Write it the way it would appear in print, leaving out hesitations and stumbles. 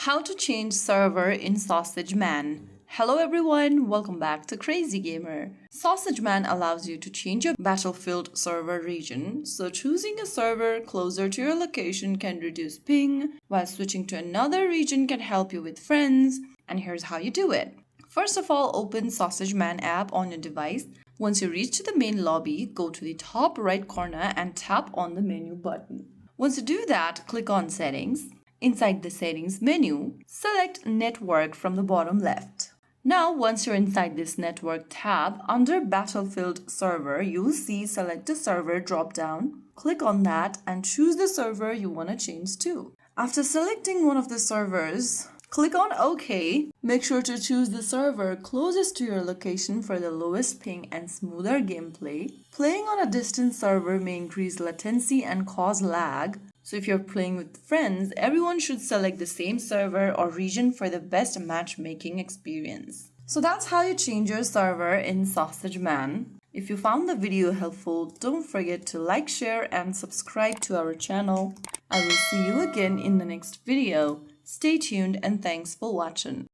How to change server in Sausage Man. Hello everyone, welcome back to Crazy Gamer. Sausage Man allows you to change your Battlefield server region, so choosing a server closer to your location can reduce ping, while switching to another region can help you with friends, and here's how you do it. First of all, open Sausage Man app on your device. Once you reach to the main lobby, go to the top right corner and tap on the menu button. Once you do that, click on Settings. Inside the Settings menu, select Network from the bottom left. Now, once you're inside this Network tab, under Battlefield Server, you'll see Select a Server drop-down. Click on that and choose the server you want to change to. After selecting one of the servers, click on OK. Make sure to choose the server closest to your location for the lowest ping and smoother gameplay. Playing on a distant server may increase latency and cause lag. So if you're playing with friends, everyone should select the same server or region for the best matchmaking experience. So that's how you change your server in Sausage Man. If you found the video helpful, don't forget to like, share, and subscribe to our channel. I will see you again in the next video. Stay tuned and thanks for watching.